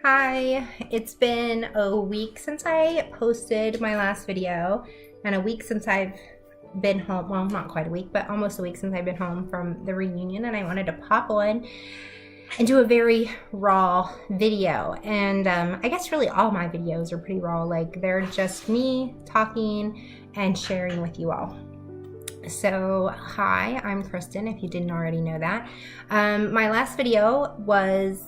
Hi, it's been a week since I posted my last video and a week since I've been home. Well, not quite a week, but almost a week since I've been home from the reunion, and I wanted to pop on and do a very raw video. And I guess really all my videos are pretty raw. Like, they're just me talking and sharing with you all. So hi, I'm Kristen, if you didn't already know that. My last video was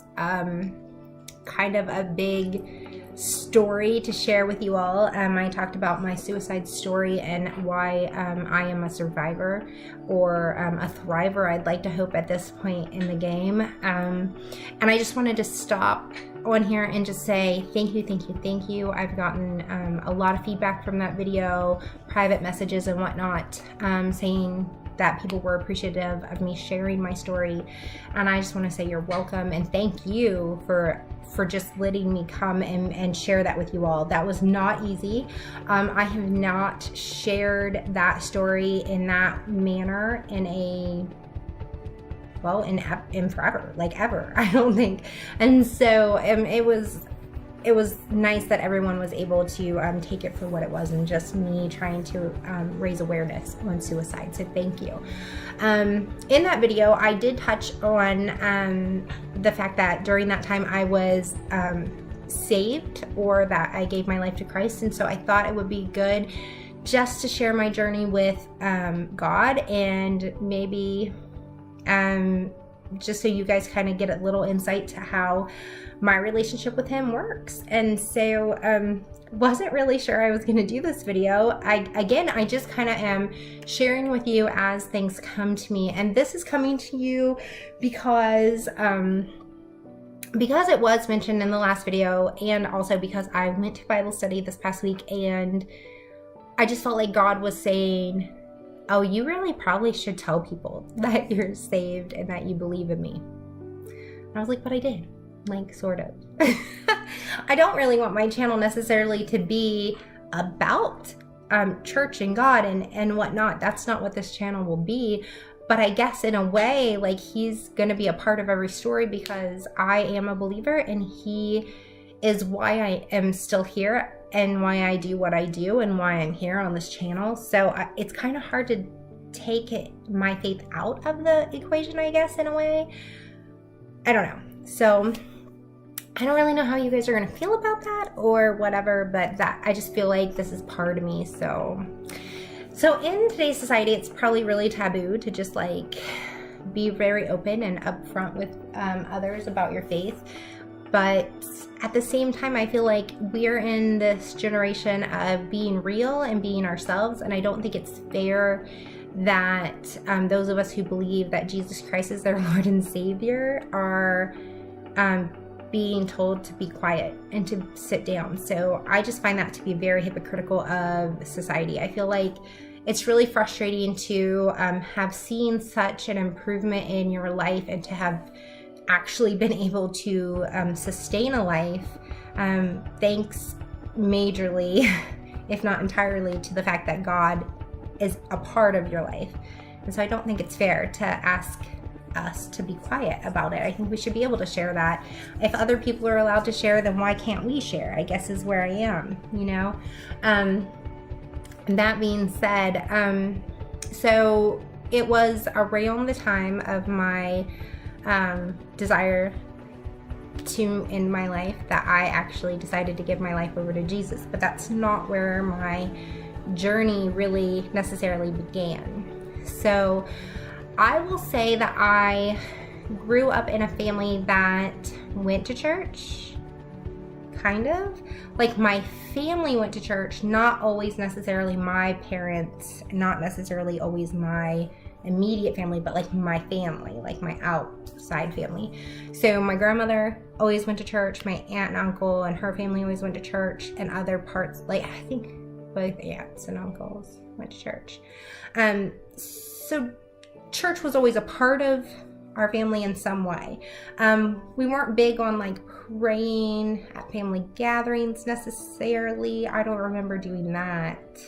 kind of a big story to share with you all. I talked about my suicide story and why I am a survivor, or a thriver, I'd like to hope, at this point in the game. And I just wanted to stop on here and just say thank you. I've gotten a lot of feedback from that video, private messages and whatnot, saying that people were appreciative of me sharing my story, and I just want to say you're welcome and thank you for just letting me come and share that with you all. That was not easy. I have not shared that story in that manner in forever, like ever, I don't think. And so it was nice that everyone was able to take it for what it was, and just me trying to raise awareness on suicide. So thank you. In that video, I did touch on the fact that during that time I was saved, or that I gave my life to Christ. And so I thought it would be good just to share my journey with God, and maybe just so you guys kind of get a little insight to how my relationship with him works. And so wasn't really sure I was going to do this video. I just kind of am sharing with you as things come to me, and this is coming to you because it was mentioned in the last video, and also because I went to Bible study this past week, and I just felt like God was saying, oh, you really probably should tell people that you're saved and that you believe in me. And I was like, but I did. Like, sort of. I don't really want my channel necessarily to be about church and God and whatnot. That's not what this channel will be. But I guess in a way, like, he's going to be a part of every story because I am a believer, and he is why I am still here, and why I do what I do, and why I'm here on this channel. So it's kind of hard to take my faith out of the equation, I guess, in a way. I don't know. So I don't really know how you guys are going to feel about that or whatever, but that I just feel like this is part of me. So in today's society, it's probably really taboo to just like be very open and upfront with others about your faith. But at the same time, I feel like we're in this generation of being real and being ourselves, and I don't think it's fair that those of us who believe that Jesus Christ is their Lord and Savior are being told to be quiet and to sit down. So I just find that to be very hypocritical of society. I feel like it's really frustrating to have seen such an improvement in your life, and to have actually been able to sustain a life thanks majorly, if not entirely, to the fact that God is a part of your life. And so I don't think it's fair to ask us to be quiet about it. I think we should be able to share that. If other people are allowed to share, then why can't we share, I guess, is where I am, you know? And that being said, so it was around the time of my desire to end my life that I actually decided to give my life over to Jesus. But that's not where my journey really necessarily began. So I will say that I grew up in a family that went to church, kind of. Like, my family went to church, not always necessarily my parents, not necessarily always my immediate family, but like my family, like my outside family. So my grandmother always went to church, my aunt and uncle and her family always went to church, and other parts, like I think both aunts and uncles went to church. So church was always a part of our family in some way. We weren't big on like praying at family gatherings necessarily. I don't remember doing that.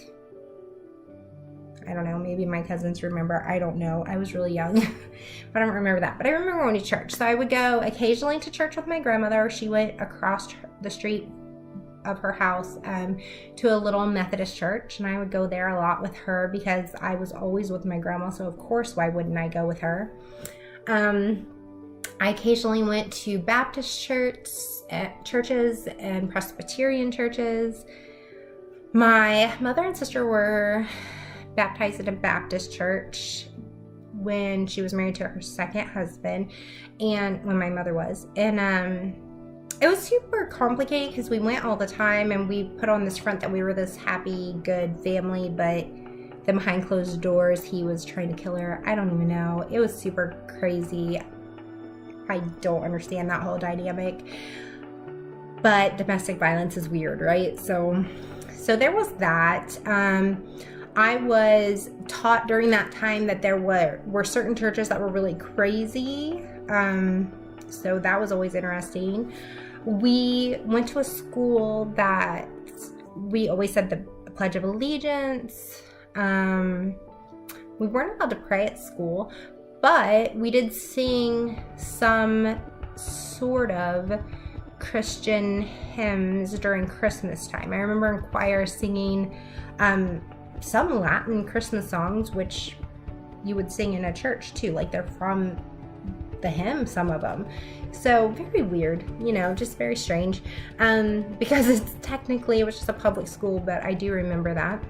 I don't know, maybe my cousins remember. I don't know. I was really young, but I don't remember that. But I remember going to church. So I would go occasionally to church with my grandmother. She went across the street of her house to a little Methodist church, and I would go there a lot with her because I was always with my grandma, so of course why wouldn't I go with her. I occasionally went to Baptist churches and Presbyterian churches. My mother and sister were baptized at a Baptist church when she was married to her second husband, and when my mother was, and it was super complicated because we went all the time and we put on this front that we were this happy, good family, but then behind closed doors, he was trying to kill her. I don't even know. It was super crazy. I don't understand that whole dynamic. But domestic violence is weird, right? So there was that. I was taught during that time that there were certain churches that were really crazy. So that was always interesting. We went to a school that we always said the Pledge of Allegiance. We weren't allowed to pray at school, but we did sing some sort of Christian hymns during Christmas time. I remember in choir singing some Latin Christmas songs, which you would sing in a church too, like they're from the hymn, some of them. So very weird, just very strange, because it was just a public school, but I do remember that.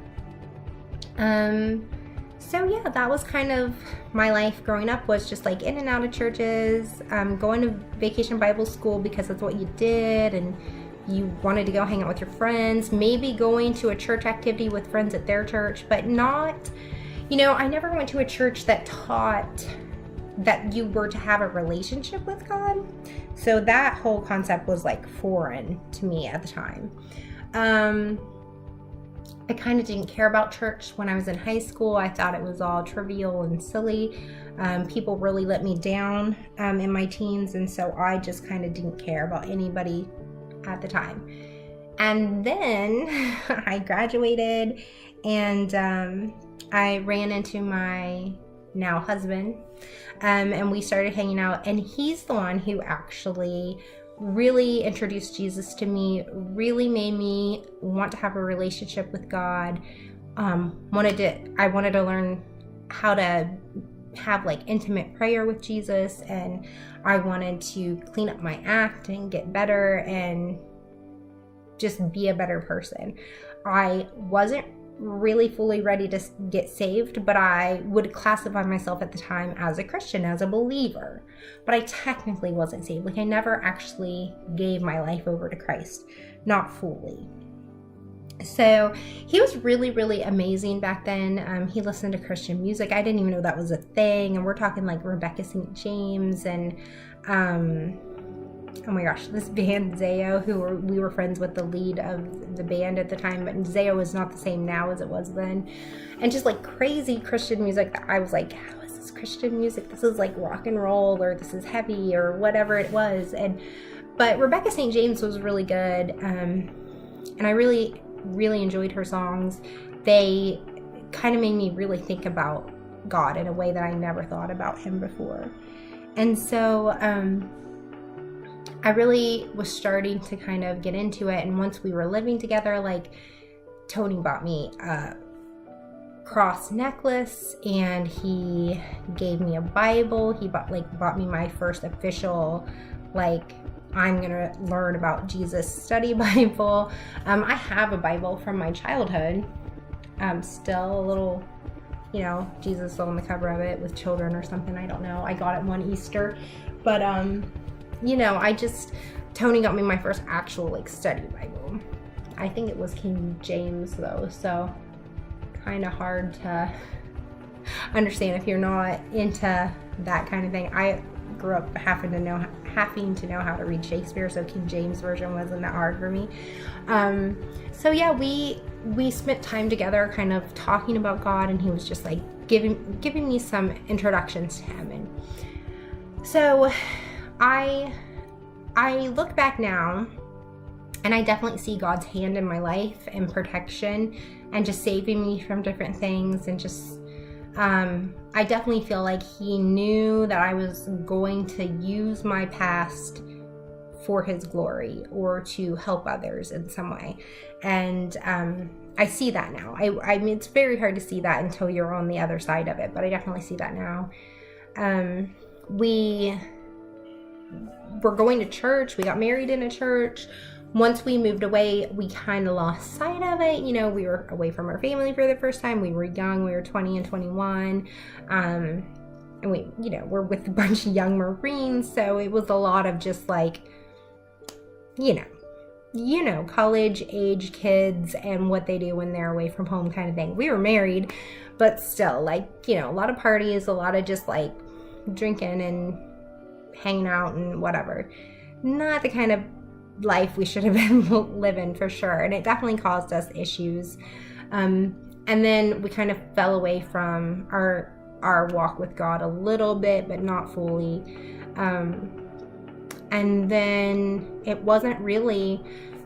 So yeah, that was kind of my life growing up, was just like in and out of churches, going to vacation Bible school because that's what you did, and you wanted to go hang out with your friends, maybe going to a church activity with friends at their church, but not, I never went to a church that taught that you were to have a relationship with God. So that whole concept was like foreign to me at the time. I kind of didn't care about church when I was in high school. I thought it was all trivial and silly. People really let me down in my teens, and so I just kind of didn't care about anybody at the time. And then I graduated, and I ran into my now husband, and we started hanging out, and he's the one who actually really introduced Jesus to me, really made me want to have a relationship with God. I wanted to learn how to have like intimate prayer with Jesus, and I wanted to clean up my act and get better and just be a better person. I wasn't really fully ready to get saved, but I would classify myself at the time as a Christian, as a believer, but I technically wasn't saved. Like I never actually gave my life over to Christ, not fully. So he was really, really amazing back then. He listened to Christian music. I didn't even know that was a thing, and we're talking like Rebecca St. James and oh my gosh, this band Zayo, we were friends with the lead of the band at the time, but Zayo is not the same now as it was then. And just like crazy Christian music that I was like, how is this Christian music? This is like rock and roll, or this is heavy, or whatever it was. But Rebecca St. James was really good, and I really, really enjoyed her songs. They kind of made me really think about God in a way that I never thought about him before. And so I really was starting to kind of get into it. And once we were living together, like Tony bought me a cross necklace, and he gave me a Bible. He bought me my first official, like, I'm gonna learn about Jesus study Bible. I have a Bible from my childhood. Still a little, Jesus on the cover of it with children or something. I don't know. I got it one Easter, but Tony got me my first actual like study Bible. I think it was King James though, so kind of hard to understand if you're not into that kind of thing. I grew up having to know how to read Shakespeare, so King James version wasn't that hard for me. So yeah, we spent time together kind of talking about God, and he was just like giving me some introductions to him. And so I look back now, And I definitely see God's hand in my life and protection and just saving me from different things. And just, I definitely feel like he knew that I was going to use my past for his glory or to help others in some way. And I see that now. I mean, it's very hard to see that until you're on the other side of it, but I definitely see that now. We were going to church. We got married in a church. Once we moved away, we kind of lost sight of it. You know, we were away from our family for the first time. We were young. We were 20 and 21. And we, you know, we're with a bunch of young Marines. So it was a lot of just like, you know, college age kids and what they do when they're away from home kind of thing. We were married, but still, like, you know, a lot of parties, a lot of just like drinking and hanging out and whatever. Not the kind of life we should have been living, for sure. And it definitely caused us issues. And then we kind of fell away from our walk with God a little bit, but not fully. And then it wasn't really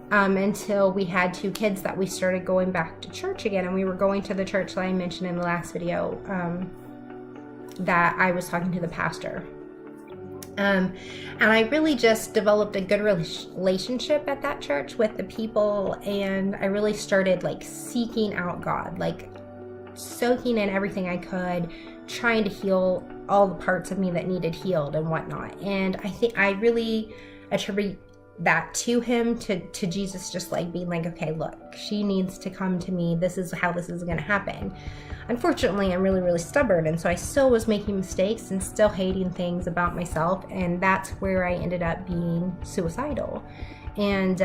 until we had 2 kids that we started going back to church again. And we were going to the church that I mentioned in the last video, that I was talking to the pastor. And I really just developed a good relationship at that church with the people. And I really started like seeking out God, like soaking in everything I could, trying to heal all the parts of me that needed healed and whatnot. And I think I really attribute that to him, to Jesus, just like being like, okay, look, she needs to come to me. This is how this is going to happen. Unfortunately, I'm really, really stubborn. And so I still was making mistakes and still hating things about myself. And that's where I ended up being suicidal. And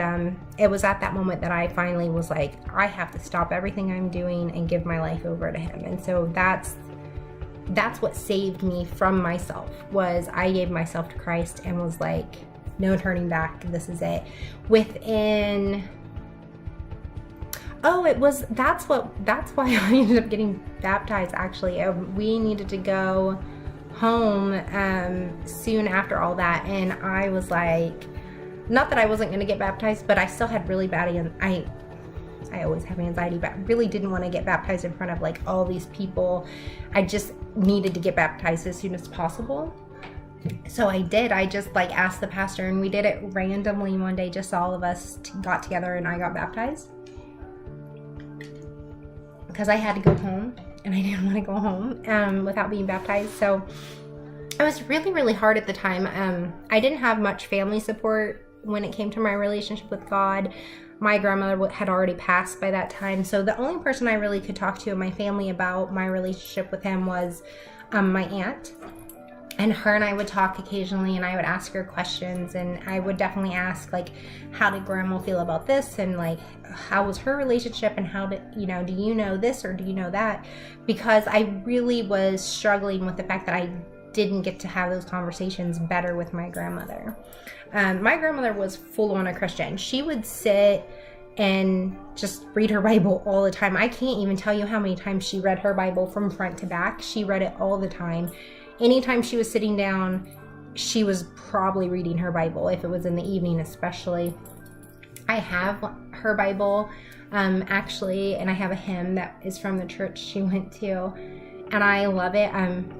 it was at that moment that I finally was like, I have to stop everything I'm doing and give my life over to him. And so that's what saved me from myself, was I gave myself to Christ and was like, no turning back. This is it. That's why I ended up getting baptized, actually. We needed to go home soon after all that. And I was like, not that I wasn't going to get baptized, but I still had really bad, I always have anxiety, but I really didn't want to get baptized in front of like all these people. I just needed to get baptized as soon as possible. So I did. I just like asked the pastor, and we did it randomly one day. Just all of us got together and I got baptized because I had to go home and I didn't want to go home without being baptized. So it was really, really hard at the time. I didn't have much family support when it came to my relationship with God. My grandmother had already passed by that time. So the only person I really could talk to in my family about my relationship with him was my aunt. And her and I would talk occasionally, and I would ask her questions, and I would definitely ask, like, how did grandma feel about this? And like, how was her relationship? And how did, do you know this or do you know that? Because I really was struggling with the fact that I didn't get to have those conversations better with my grandmother. My grandmother was full on a Christian. She would sit and just read her Bible all the time. I can't even tell you how many times she read her Bible from front to back. She read it all the time. Anytime she was sitting down, she was probably reading her Bible, if it was in the evening especially. I have her Bible, actually, and I have a hymn that is from the church she went to, and I love it.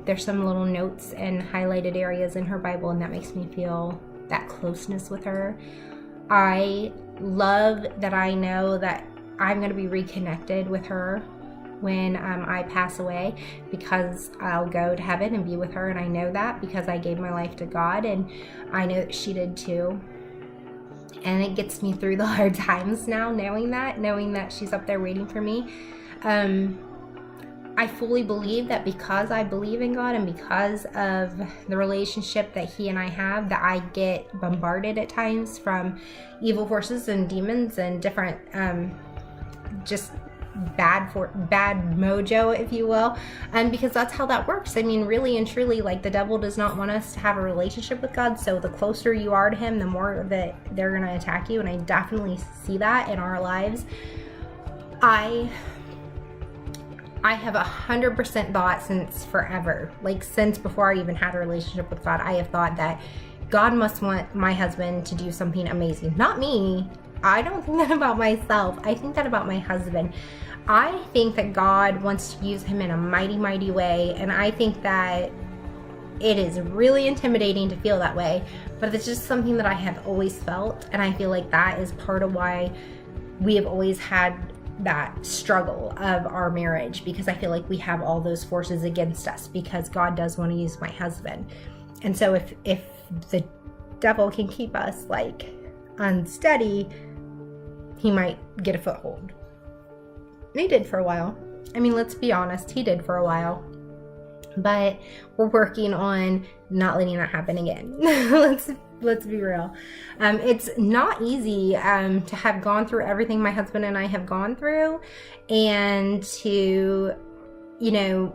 There's some little notes and highlighted areas in her Bible, and that makes me feel that closeness with her. I love that I know that I'm going to be reconnected with her when I pass away, because I'll go to heaven and be with her, and I know that because I gave my life to God, and I know that she did too. And it gets me through the hard times now, knowing that she's up there waiting for me. I fully believe that because I believe in God and because of the relationship that he and I have, that I get bombarded at times from evil forces and demons and different just bad mojo, if you will, and because that's how that works. I mean, really and truly, like, the devil does not want us to have a relationship with God, so the closer you are to him, the more that they're going to attack you, and I definitely see that in our lives. I have 100% thought since forever, like since before I even had a relationship with God, I have thought that God must want my husband to do something amazing. Not me, I don't think that about myself. I think that about my husband. I think that God wants to use him in a mighty, mighty way. And I think that it is really intimidating to feel that way. But it's just something that I have always felt. And I feel like that is part of why we have always had that struggle of our marriage, because I feel like we have all those forces against us, because God does want to use my husband. And so if the devil can keep us like unsteady, he might get a foothold. And he did for a while. I mean, let's be honest, he did for a while. But we're working on not letting that happen again. Let's be real. It's not easy to have gone through everything my husband and I have gone through, and to, you know,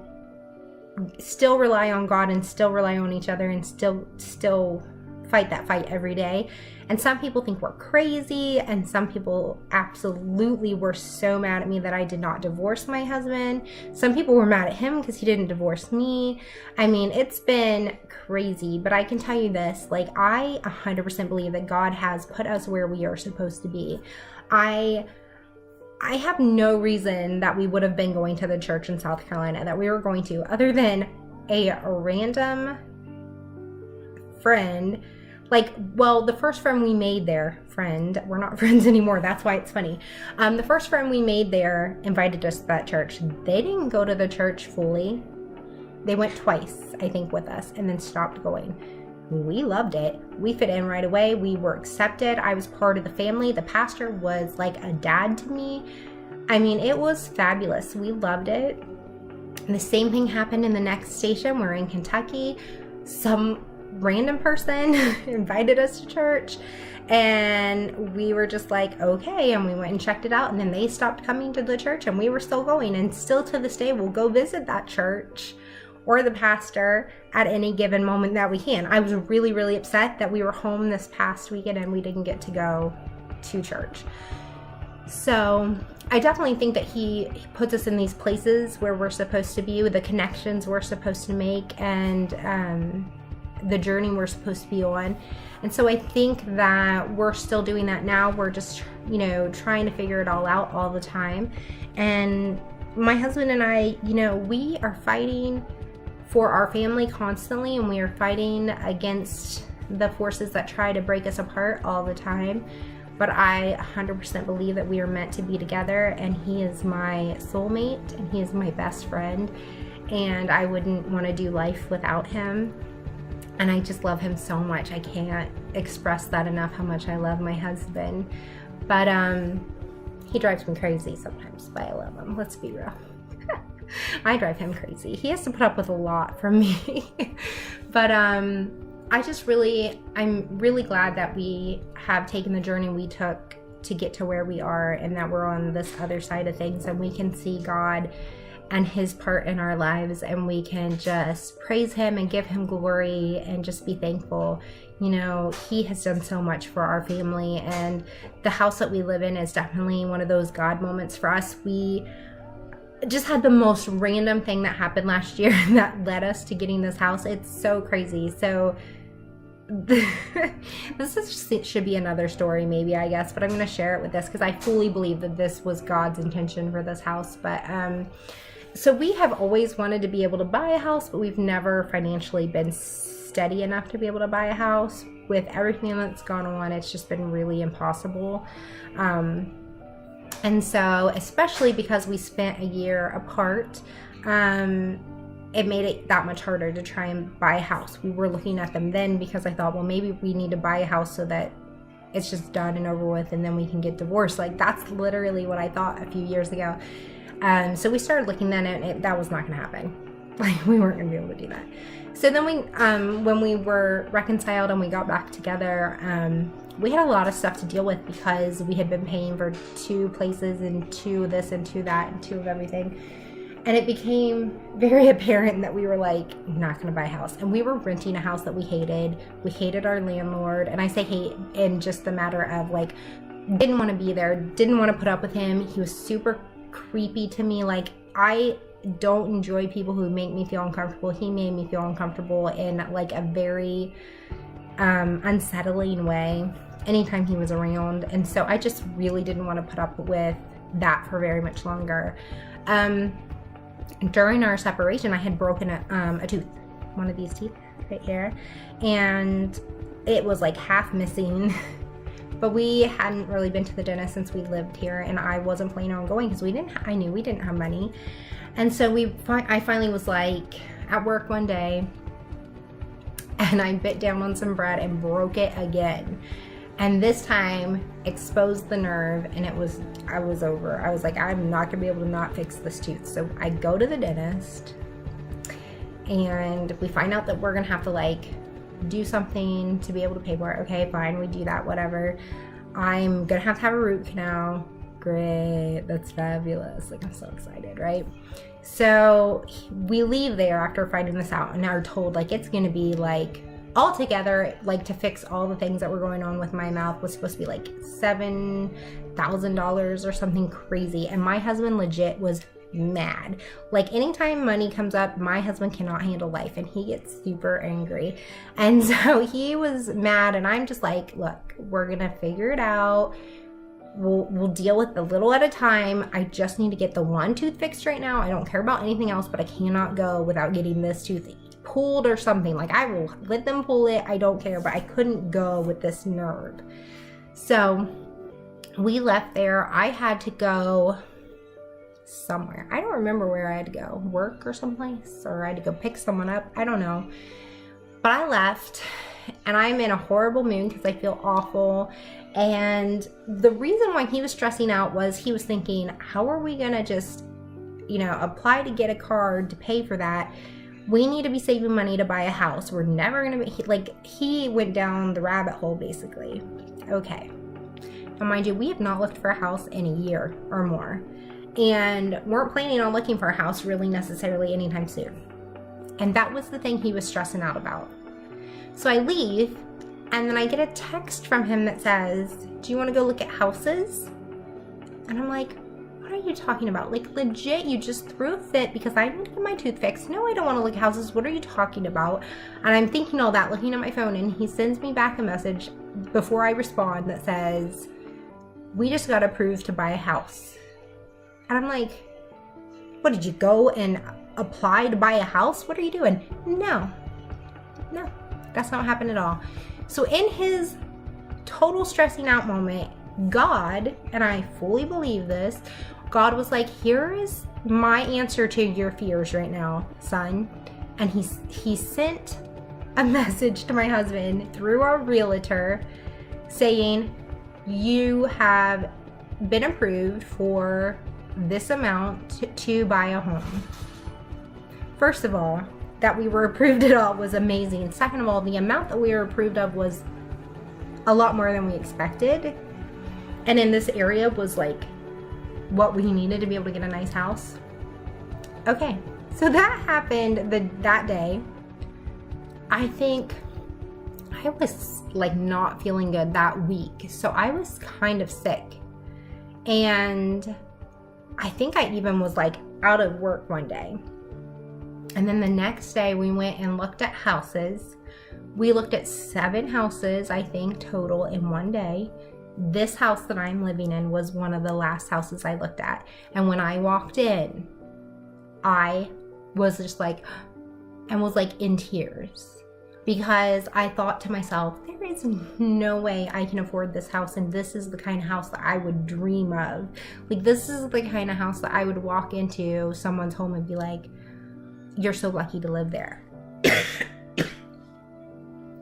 still rely on God and still rely on each other and still fight that fight every day. And some people think we're crazy, and some people absolutely were so mad at me that I did not divorce my husband. Some people were mad at him because he didn't divorce me. I mean, it's been crazy, but I can tell you this, like, I 100% believe that God has put us where we are supposed to be. I have no reason that we would have been going to the church in South Carolina that we were going to, other than a random friend. Like, well, the first friend we made there, we're not friends anymore, that's why it's funny. The first friend we made there invited us to that church. They didn't go to the church fully. They went twice, I think, with us, and then stopped going. We loved it. We fit in right away. We were accepted. I was part of the family. The pastor was like a dad to me. I mean, it was fabulous. We loved it. And the same thing happened in the next station. We're in Kentucky. Some random person invited us to church, and we were just like, okay, and we went and checked it out, and then they stopped coming to the church, and we were still going, and still to this day we'll go visit that church or the pastor at any given moment that we can. I was really, really upset that we were home this past weekend and we didn't get to go to church. So I definitely think that he puts us in these places where we're supposed to be, with the connections we're supposed to make, and the journey we're supposed to be on. And so I think that we're still doing that now. We're just, you know, trying to figure it all out all the time. And my husband and I, you know, we are fighting for our family constantly, and we are fighting against the forces that try to break us apart all the time. But I 100% believe that we are meant to be together, and he is my soulmate, and he is my best friend, and I wouldn't want to do life without him. And I just love him so much. I can't express that enough, how much I love my husband. But he drives me crazy sometimes, but I love him. Let's be real. I drive him crazy. He has to put up with a lot from me. But I'm really glad that we have taken the journey we took to get to where we are, and that we're on this other side of things, and we can see God and his part in our lives, and we can just praise him and give him glory and just be thankful. You know, he has done so much for our family, and the house that we live in is definitely one of those God moments for us. We just had the most random thing that happened last year that led us to getting this house. It's so crazy. So should be another story maybe, I guess, but I'm going to share it with this because I fully believe that this was God's intention for this house. But so we have always wanted to be able to buy a house, but we've never financially been steady enough to be able to buy a house. With everything that's gone on, it's just been really impossible. And so, especially because we spent a year apart, it made it that much harder to try and buy a house. We were looking at them then because I thought, well, maybe we need to buy a house so that it's just done and over with, and then we can get divorced. Like, that's literally what I thought a few years ago. So we started looking then, and that was not going to happen. Like, we weren't going to be able to do that. So then we, when we were reconciled and we got back together, we had a lot of stuff to deal with because we had been paying for 2 places and 2 this and 2 that and 2 of everything. And it became very apparent that we were like, not going to buy a house. And we were renting a house that we hated. We hated our landlord. And I say hate in just the matter of, like, didn't want to be there, didn't want to put up with him. He was super creepy to me. Like, I don't enjoy people who make me feel uncomfortable. He made me feel uncomfortable in, like, a very unsettling way anytime he was around. And so I just really didn't want to put up with that for very much longer. During our separation, I had broken a tooth, one of these teeth right here, and it was like half missing. But we hadn't really been to the dentist since we lived here, and I wasn't planning on going because I knew we didn't have money. And so I finally was like at work one day, and I bit down on some bread and broke it again. And this time exposed the nerve, and I was over. I was like, I'm not gonna be able to not fix this tooth. So I go to the dentist, and we find out that we're gonna have to like do something to be able to pay for it. Okay, fine, we do that, whatever. I'm gonna have to have a root canal. Great, that's fabulous. Like, I'm so excited, right? So we leave there after finding this out and are told like it's gonna be like altogether, like to fix all the things that were going on with my mouth was supposed to be like $7,000 or something crazy. And my husband legit was mad. Like, anytime money comes up, my husband cannot handle life and he gets super angry. And so he was mad, and I'm just like, look, we're gonna figure it out. We'll deal with a little at a time. I just need to get the one tooth fixed right now. I don't care about anything else, but I cannot go without getting this tooth pulled or something. Like, I will let them pull it, I don't care, but I couldn't go with this nerve. So we left there. I had to go somewhere. I don't remember where I had to go. Work or someplace, or I had to go pick someone up. I don't know. But I left, and I'm in a horrible mood because I feel awful. And the reason why he was stressing out was he was thinking, how are we gonna just, apply to get a card to pay for that? We need to be saving money to buy a house. We're never gonna be, he went down the rabbit hole basically. Okay. Now mind you, we have not looked for a house in a year or more, and weren't planning on looking for a house really necessarily anytime soon. And that was the thing he was stressing out about. So I leave, and then I get a text from him that says, do you want to go look at houses? And I'm like, what are you talking about? Like, legit, you just threw a fit because I need to get my tooth fixed. No, I don't want to look at houses. What are you talking about? And I'm thinking all that, looking at my phone, and he sends me back a message before I respond that says, we just got approved to buy a house. And I'm like, what, did you go and apply to buy a house? What are you doing? No, that's not what happened at all. So in his total stressing out moment, God, and I fully believe this, God was like, here is my answer to your fears right now, son. And he sent a message to my husband through our realtor saying, you have been approved for this amount to buy a home. First of all, that we were approved at all was amazing. Second of all, the amount that we were approved of was a lot more than we expected. And in this area was like what we needed to be able to get a nice house. Okay, so that happened that day. I think I was like not feeling good that week. So I was kind of sick. And I think I even was like out of work one day. And then the next day we went and looked at houses. We looked at 7 houses, I think, total in one day. This house that I'm living in was one of the last houses I looked at. And when I walked in, I was just like, and was like in tears. Because I thought to myself, there is no way I can afford this house, and this is the kind of house that I would dream of. Like, this is the kind of house that I would walk into someone's home and be like, you're so lucky to live there.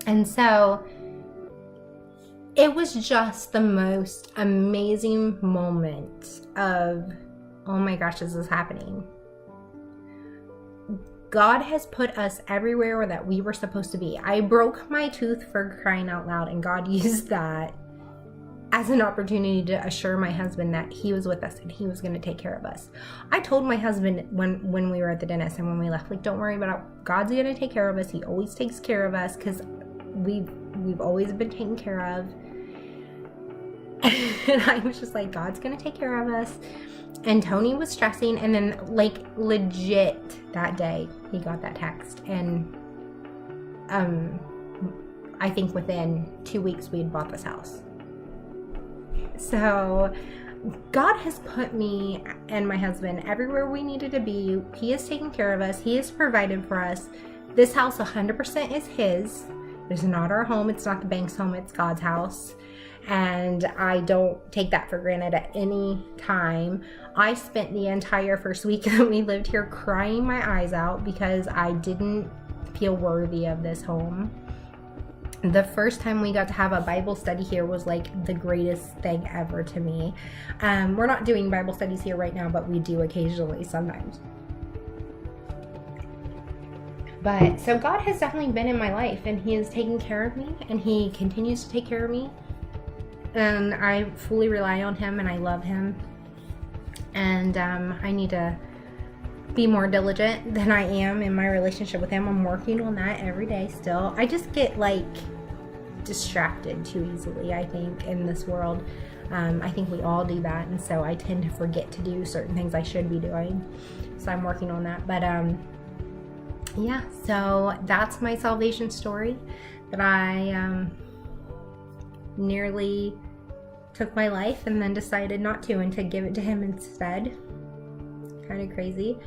And so it was just the most amazing moment of, oh my gosh, this is happening. God has put us everywhere that we were supposed to be. I broke my tooth, for crying out loud, and God used that as an opportunity to assure my husband that he was with us and he was going to take care of us. I told my husband when we were at the dentist and when we left, like, don't worry about it. God's going to take care of us. He always takes care of us because we've always been taken care of. And I was just like, God's going to take care of us. And Tony was stressing, and then like legit that day he got that text, and I think within 2 weeks we had bought this house. So God has put me and my husband everywhere we needed to be. He has taken care of us. He has provided for us. This house 100% is his. It's not our home. It's not the bank's home. It's God's house. And I don't take that for granted at any time. I spent the entire first week that we lived here crying my eyes out because I didn't feel worthy of this home. The first time we got to have a Bible study here was like the greatest thing ever to me. We're not doing Bible studies here right now, but we do occasionally sometimes. But so God has definitely been in my life, and he has taken care of me, and he continues to take care of me. And I fully rely on him, and I love him. And I need to be more diligent than I am in my relationship with him. I'm working on that every day still. I just get like distracted too easily, I think, in this world. I think we all do that, and so I tend to forget to do certain things I should be doing. So I'm working on that. But yeah, so that's my salvation story, that I nearly took my life and then decided not to, and to give it to him instead. Kind of crazy.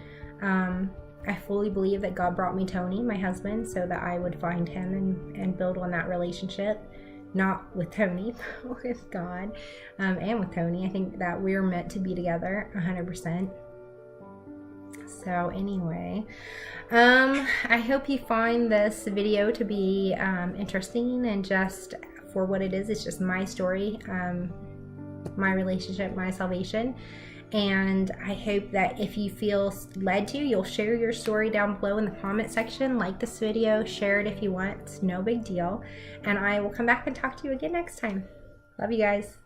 I fully believe that God brought me Tony, my husband, so that I would find him and build on that relationship. Not with Tony, but with God, and with Tony. I think that we're meant to be together 100%. So anyway, I hope you find this video to be interesting, and just for what it is. It's just my story, my relationship, my salvation. And I hope that if you feel led to, you'll share your story down below in the comment section. Like this video, share it if you want. It's no big deal. And I will come back and talk to you again next time. Love you guys.